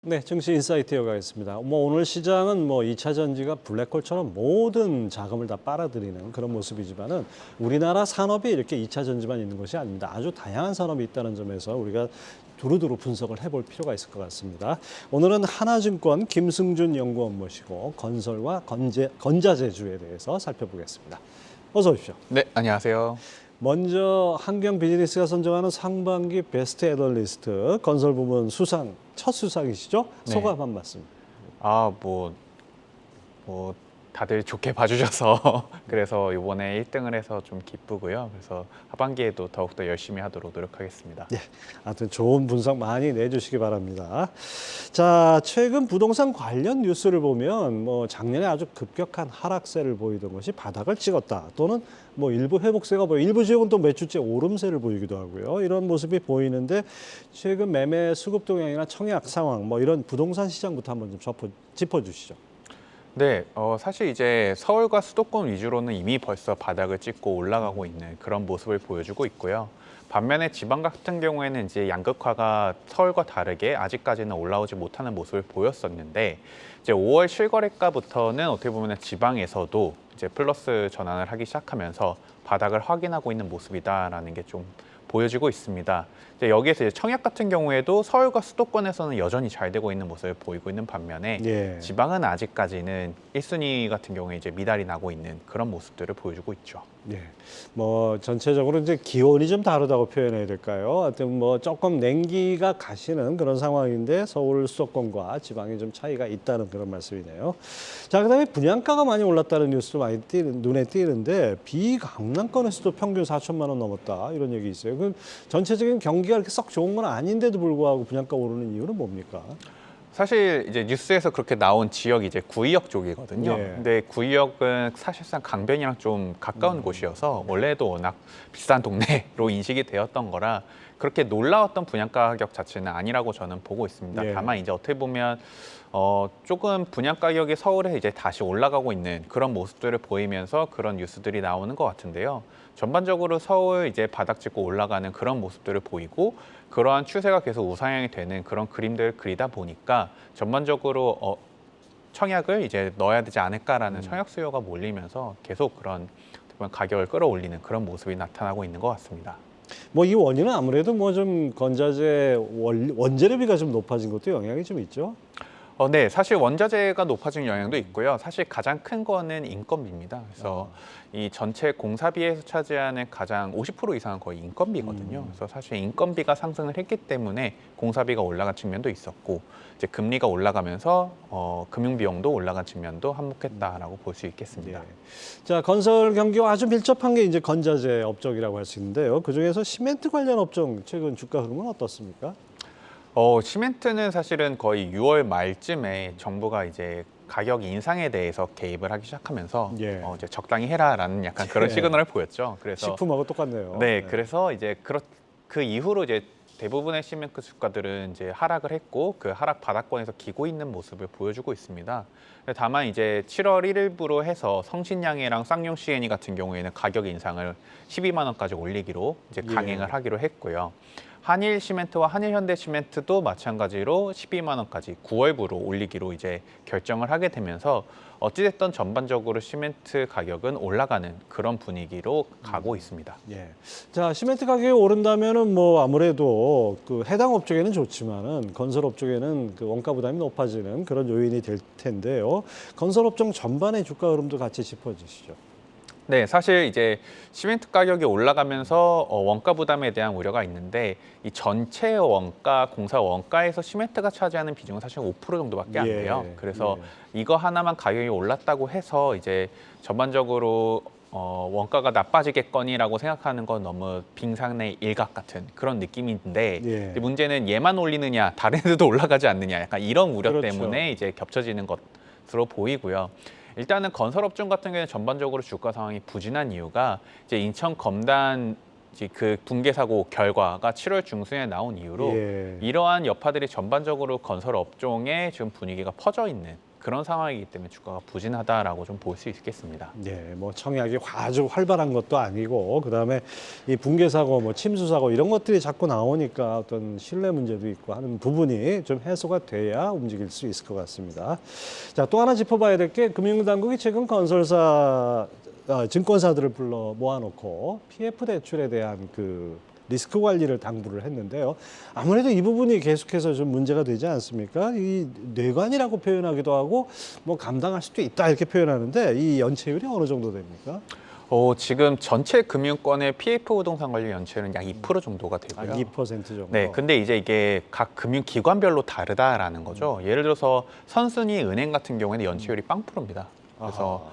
네, 증시 인사이트 이어가겠습니다. 오늘 시장은 2차 전지가 블랙홀처럼 모든 자금을 다 빨아들이는 그런 모습이지만은 우리나라 산업이 이렇게 2차 전지만 있는 것이 아닙니다. 아주 다양한 산업이 있다는 점에서 우리가 두루두루 분석을 해볼 필요가 있을 것 같습니다. 오늘은 하나증권 김승준 연구원 모시고 건설과 건자재주에 대해서 살펴보겠습니다. 어서 오십시오. 네, 안녕하세요. 먼저 한경 비즈니스가 선정하는 상반기 베스트 애널리스트 건설 부문 수상 첫 수상이시죠? 네. 소감 한 말씀. 뭐 다들 좋게 봐주셔서 그래서 이번에 1등을 해서 좀 기쁘고요. 그래서 하반기에도 더욱더 열심히 하도록 노력하겠습니다. 네, 하여튼 좋은 분석 많이 내주시기 바랍니다. 자, 최근 부동산 관련 뉴스를 보면 작년에 아주 급격한 하락세를 보이던 것이 바닥을 찍었다. 또는 일부 회복세가 보여 일부 지역은 또 몇 주째 오름세를 보이기도 하고요. 이런 모습이 보이는데 최근 매매 수급 동향이나 청약 상황 이런 부동산 시장부터 한번 좀 짚어주시죠. 네, 사실 이제 서울과 수도권 위주로는 이미 벌써 바닥을 찍고 올라가고 있는 그런 모습을 보여주고 있고요. 반면에 지방 같은 경우에는 이제 양극화가 서울과 다르게 아직까지는 올라오지 못하는 모습을 보였었는데 이제 5월 실거래가부터는 어떻게 보면 지방에서도 이제 플러스 전환을 하기 시작하면서 바닥을 확인하고 있는 모습이다라는 게 좀 보여지고 있습니다. 이제 여기에서 이제 청약 같은 경우에도 서울과 수도권에서는 여전히 잘 되고 있는 모습을 보이고 있는 반면에 지방은 아직까지는 1순위 같은 경우에 이제 미달이 나고 있는 그런 모습들을 보여주고 있죠. 네, 전체적으로 이제 기온이 좀 다르다고 표현해야 될까요? 하여튼 조금 냉기가 가시는 그런 상황인데 서울 수도권과 지방에 좀 차이가 있다는 그런 말씀이네요. 자, 그다음에 분양가가 많이 올랐다는 뉴스도 많이 눈에 띄는데 비강남권에서도 평균 4천만 원 넘었다 이런 얘기 있어요. 그 전체적인 경기가 그렇게 썩 좋은 건 아닌데도 불구하고 분양가 오르는 이유는 뭡니까? 사실 이제 뉴스에서 그렇게 나온 지역이 이제 구의역 쪽이거든요. 네. 근데 구의역은 사실상 강변이랑 좀 가까운 곳이어서 원래도 워낙 비싼 동네로 인식이 되었던 거라 그렇게 놀라웠던 분양가 가격 자체는 아니라고 저는 보고 있습니다. 네. 다만 이제 어떻게 보면 조금 분양 가격이 서울에 이제 다시 올라가고 있는 그런 모습들을 보이면서 그런 뉴스들이 나오는 것 같은데요. 전반적으로 서울 이제 바닥 찍고 올라가는 그런 모습들을 보이고 그러한 추세가 계속 우상향이 되는 그런 그림들을 그리다 보니까 전반적으로 청약을 이제 넣어야 되지 않을까라는 청약 수요가 몰리면서 계속 그런 가격을 끌어올리는 그런 모습이 나타나고 있는 것 같습니다. 이 원인은 아무래도 좀 건자재 원재료비가 좀 높아진 것도 영향이 좀 있죠. 네, 사실 원자재가 높아진 영향도 있고요. 사실 가장 큰 거는 인건비입니다. 그래서 이 전체 공사비에서 차지하는 가장 50% 이상은 거의 인건비거든요. 그래서 사실 인건비가 상승을 했기 때문에 공사비가 올라간 측면도 있었고 이제 금리가 올라가면서 금융 비용도 올라간 측면도 한몫했다라고 볼 수 있겠습니다. 네. 자, 건설 경기와 아주 밀접한 게 이제 건자재 업종이라고 할 수 있는데요. 그중에서 시멘트 관련 업종 최근 주가 흐름은 어떻습니까? 시멘트는 사실은 거의 6월 말쯤에 정부가 이제 가격 인상에 대해서 개입을 하기 시작하면서 이제 적당히 해라라는 약간 그런 시그널을 보였죠. 그래서 식품하고 똑같네요. 네, 그래서 이제 그 이후로 이제 대부분의 시멘트 주가들은 이제 하락을 했고 그 하락 바닥권에서 기고 있는 모습을 보여주고 있습니다. 다만 이제 7월 1일부로 해서 성신양해랑 쌍용 C&E 같은 경우에는 가격 인상을 12만 원까지 올리기로 이제 강행을 하기로 했고요. 한일 시멘트와 한일 현대 시멘트도 마찬가지로 12만 원까지 9월부로 올리기로 이제 결정을 하게 되면서 어찌됐든 전반적으로 시멘트 가격은 올라가는 그런 분위기로 가고 있습니다. 자, 시멘트 가격이 오른다면은 아무래도 그 해당 업종에는 좋지만은 건설 업종에는 그 원가 부담이 높아지는 그런 요인이 될 텐데요. 건설 업종 전반의 주가 흐름도 같이 짚어주시죠. 네, 사실 이제 시멘트 가격이 올라가면서 원가 부담에 대한 우려가 있는데 이 전체 원가, 공사 원가에서 시멘트가 차지하는 비중은 사실 5% 정도밖에 안 돼요. 그래서 이거 하나만 가격이 올랐다고 해서 이제 전반적으로 원가가 나빠지겠거니라고 생각하는 건 너무 빙산의 일각 같은 그런 느낌인데 문제는 얘만 올리느냐, 다른 애들도 올라가지 않느냐 약간 이런 우려 때문에 이제 겹쳐지는 것으로 보이고요. 일단은 건설업종 같은 경우에는 전반적으로 주가 상황이 부진한 이유가 이제 인천 검단 그 붕괴 사고 결과가 7월 중순에 나온 이후로 이러한 여파들이 전반적으로 건설 업종에 지금 분위기가 퍼져 있는 그런 상황이기 때문에 주가가 부진하다라고 좀 볼 수 있겠습니다. 네, 뭐 청약이 아주 활발한 것도 아니고 그다음에 이 붕괴 사고, 뭐 침수 사고 이런 것들이 자꾸 나오니까 어떤 신뢰 문제도 있고 하는 부분이 좀 해소가 돼야 움직일 수 있을 것 같습니다. 자, 또 하나 짚어봐야 될 게 금융당국이 최근 건설사, 증권사들을 불러 모아놓고 PF 대출에 대한 그 리스크 관리를 당부를 했는데요. 아무래도 이 부분이 계속해서 좀 문제가 되지 않습니까? 이 뇌관이라고 표현하기도 하고 뭐 감당할 수도 있다 이렇게 표현하는데 이 연체율이 어느 정도 됩니까? 지금 전체 금융권의 PF 부동산 관리 연체율은 약 2% 정도가 되고요. 2% 정도. 네, 근데 이제 이게 각 금융기관별로 다르다라는 거죠. 예를 들어서 선순위 은행 같은 경우에는 연체율이 0%입니다. 그래서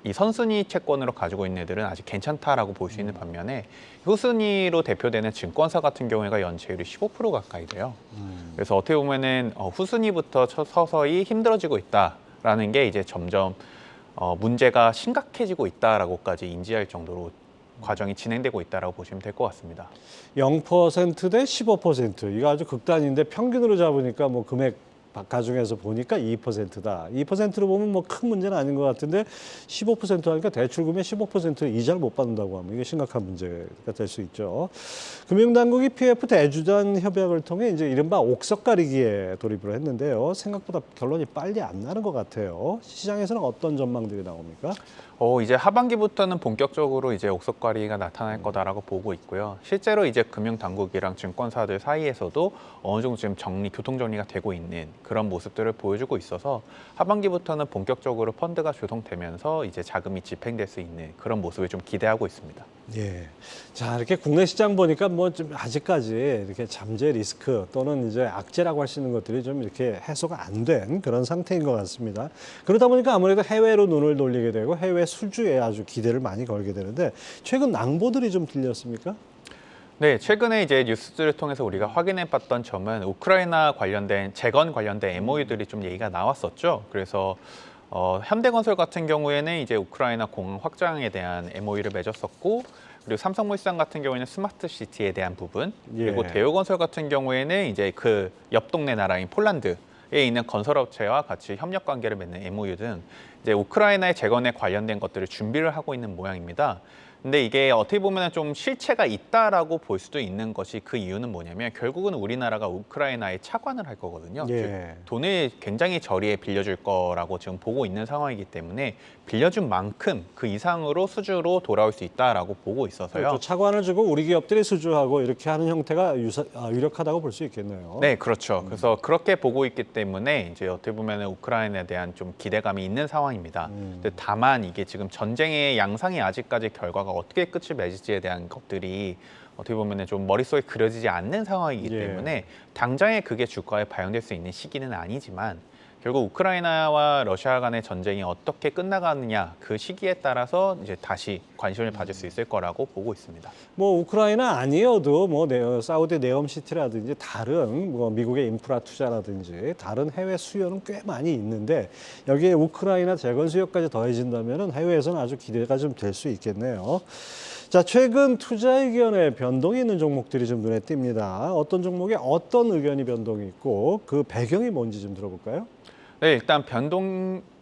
이 선순위 채권으로 가지고 있는 애들은 아직 괜찮다라고 볼 수 있는 반면에 후순위로 대표되는 증권사 같은 경우에가 연체율이 15% 가까이 돼요. 그래서 어떻게 보면은 후순위부터 서서히 힘들어지고 있다라는 게 이제 점점 문제가 심각해지고 있다라고까지 인지할 정도로 과정이 진행되고 있다라고 보시면 될 것 같습니다. 0%대 15%. 이거 아주 극단인데 평균으로 잡으니까 뭐 금액 가중해서 보니까 2%다. 2%로 보면 뭐 큰 문제는 아닌 것 같은데 15% 하니까 대출금의 15% 이자를 못 받는다고 하면 이게 심각한 문제가 될 수 있죠. 금융당국이 PF 대주단 협약을 통해 이제 이른바 옥석 가리기에 돌입을 했는데요. 생각보다 결론이 빨리 안 나는 것 같아요. 시장에서는 어떤 전망들이 나옵니까? 이제 하반기부터는 본격적으로 이제 옥석가리가 나타날 거다라고 보고 있고요. 실제로 이제 금융당국이랑 증권사들 사이에서도 어느 정도 지금 교통 정리가 되고 있는 그런 모습들을 보여주고 있어서 하반기부터는 본격적으로 펀드가 조성되면서 이제 자금이 집행될 수 있는 그런 모습을 좀 기대하고 있습니다. 예. 자, 이렇게 국내 시장 보니까 뭐 좀 아직까지 이렇게 잠재 리스크 또는 이제 악재라고 할 수 있는 것들이 좀 이렇게 해소가 안 된 그런 상태인 것 같습니다. 그러다 보니까 아무래도 해외로 눈을 돌리게 되고 해외 수주에 아주 기대를 많이 걸게 되는데 최근 낭보들이 좀 들렸습니까? 네, 최근에 이제 뉴스들을 통해서 우리가 확인해 봤던 점은 우크라이나 관련된 재건 관련된 MOU들이 좀 얘기가 나왔었죠. 그래서 현대건설 같은 경우에는 이제 우크라이나 공항 확장에 대한 MOU를 맺었었고, 그리고 삼성물산 같은 경우에는 스마트시티에 대한 부분, 그리고 대우건설 같은 경우에는 이제 그 옆 동네 나라인 폴란드에 있는 건설업체와 같이 협력 관계를 맺는 MOU 등 이제 우크라이나의 재건에 관련된 것들을 준비를 하고 있는 모양입니다. 근데 이게 어떻게 보면 좀 실체가 있다라고 볼 수도 있는 것이 그 이유는 뭐냐면 결국은 우리나라가 우크라이나에 차관을 할 거거든요. 즉 돈을 굉장히 저리에 빌려줄 거라고 지금 보고 있는 상황이기 때문에 빌려준 만큼 그 이상으로 수주로 돌아올 수 있다라고 보고 있어서요. 그렇죠. 차관을 주고 우리 기업들이 수주하고 이렇게 하는 형태가 유력하다고 볼 수 있겠네요. 네, 그렇죠. 그래서 그렇게 보고 있기 때문에 이제 어떻게 보면 우크라이나에 대한 좀 기대감이 있는 상황입니다. 근데 다만 이게 지금 전쟁의 양상이 아직까지 결과가 어떻게 끝을 맺을지에 대한 것들이 어떻게 보면 좀 머릿속에 그려지지 않는 상황이기 때문에 당장에 그게 주가에 반영될 수 있는 시기는 아니지만 결국 우크라이나와 러시아 간의 전쟁이 어떻게 끝나가느냐 그 시기에 따라서 이제 다시 관심을 받을 수 있을 거라고 보고 있습니다. 뭐 우크라이나 아니어도 뭐 사우디 네옴시티라든지 다른 뭐 미국의 인프라 투자라든지 다른 해외 수요는 꽤 많이 있는데 여기에 우크라이나 재건 수요까지 더해진다면은 해외에서는 아주 기대가 좀 될 수 있겠네요. 자, 최근 투자 의견에 변동이 있는 종목들이 좀 눈에 띕니다. 어떤 종목에 어떤 의견이 변동이 있고 그 배경이 뭔지 좀 들어볼까요? 네, 일단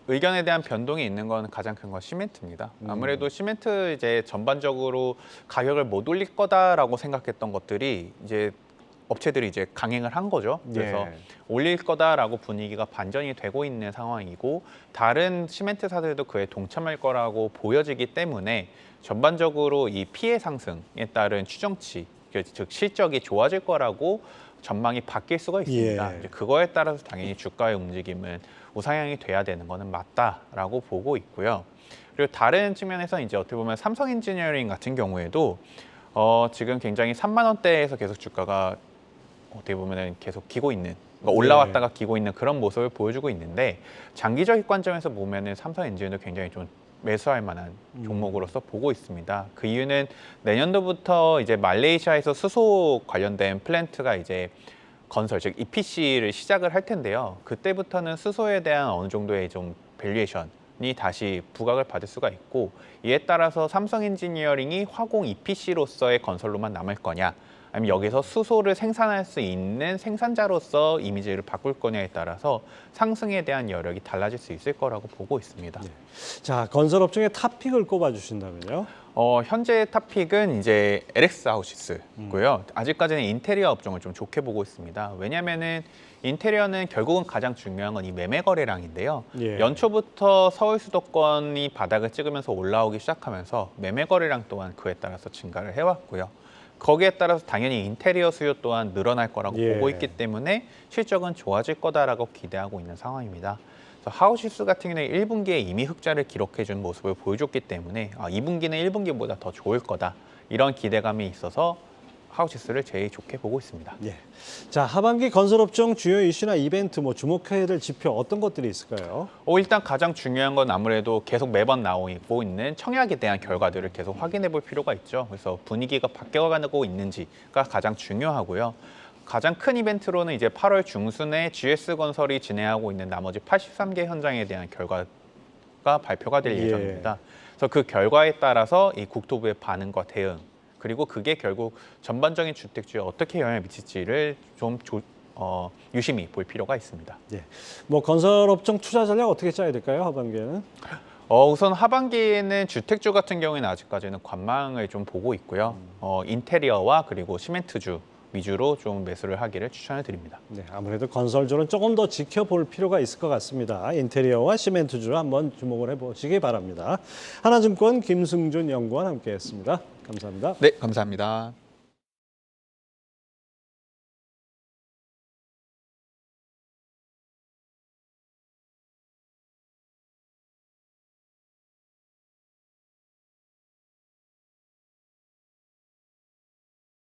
의견에 대한 변동이 있는 건 가장 큰 건 시멘트입니다. 아무래도 시멘트 이제 전반적으로 가격을 못 올릴 거다라고 생각했던 것들이 이제 업체들이 이제 강행을 한 거죠. 그래서 올릴 거다라고 분위기가 반전이 되고 있는 상황이고 다른 시멘트사들도 그에 동참할 거라고 보여지기 때문에 전반적으로 이 피해 상승에 따른 추정치, 즉 실적이 좋아질 거라고 전망이 바뀔 수가 있습니다. 이제 그거에 따라서 당연히 주가의 움직임은 우상향이 돼야 되는 거는 맞다라고 보고 있고요. 그리고 다른 측면에서 이제 어떻게 보면 삼성 엔지니어링 같은 경우에도 지금 굉장히 3만 원대에서 계속 주가가 어떻게 보면 계속 기고 있는, 그러니까 올라왔다가 기고 있는 그런 모습을 보여주고 있는데 장기적인 관점에서 보면은 삼성 엔지니어도 굉장히 좀 매수할 만한 종목으로서 보고 있습니다. 그 이유는 내년도부터 이제 말레이시아에서 수소 관련된 플랜트가 이제 건설, 즉 EPC를 시작을 할 텐데요. 그때부터는 수소에 대한 어느 정도의 좀 밸류에이션이 다시 부각을 받을 수가 있고 이에 따라서 삼성 엔지니어링이 화공 EPC로서의 건설로만 남을 거냐, 아니면 여기서 수소를 생산할 수 있는 생산자로서 이미지를 바꿀 거냐에 따라서 상승에 대한 여력이 달라질 수 있을 거라고 보고 있습니다. 자, 건설업 중에 탑픽을 꼽아주신다면요? 현재 탑픽은 이제 LX 하우시스고요. 아직까지는 인테리어 업종을 좀 좋게 보고 있습니다. 왜냐하면은 인테리어는 결국은 가장 중요한 건 이 매매 거래량인데요. 예. 연초부터 서울 수도권이 바닥을 찍으면서 올라오기 시작하면서 매매 거래량 또한 그에 따라서 증가를 해왔고요. 거기에 따라서 당연히 인테리어 수요 또한 늘어날 거라고 예. 보고 있기 때문에 실적은 좋아질 거다라고 기대하고 있는 상황입니다. 그래서 하우시스 같은 경우는 1분기에 이미 흑자를 기록해준 모습을 보여줬기 때문에 2분기는 1분기보다 더 좋을 거다. 이런 기대감이 있어서 하우시스를 제일 좋게 보고 있습니다. 예. 자, 하반기 건설업종 주요 이슈나 이벤트, 뭐 주목해야 될 지표 어떤 것들이 있을까요? 일단 가장 중요한 건 아무래도 계속 매번 나오고 있는 청약에 대한 결과들을 계속 확인해 볼 필요가 있죠. 그래서 분위기가 바뀌어가고 있는지가 가장 중요하고요. 가장 큰 이벤트로는 이제 8월 중순에 GS건설이 진행하고 있는 나머지 83개 현장에 대한 결과가 발표가 될 예. 예정입니다. 그래서 그 결과에 따라서 이 국토부의 반응과 대응, 그리고 그게 결국 전반적인 주택주에 어떻게 영향을 미칠지를 좀 유심히 볼 필요가 있습니다. 예. 뭐 건설업종 투자 전략 어떻게 짜야 될까요? 하반기에는? 우선 하반기에는 주택주 같은 경우에는 아직까지는 관망을 좀 보고 있고요. 인테리어와 그리고 시멘트주 위주로 좀 매수를 하기를 추천을 드립니다. 네, 아무래도 건설주는 조금 더 지켜볼 필요가 있을 것 같습니다. 인테리어와 시멘트주를 한번 주목을 해보시기 바랍니다. 하나증권 김승준 연구원 함께했습니다. 감사합니다. 네, 감사합니다.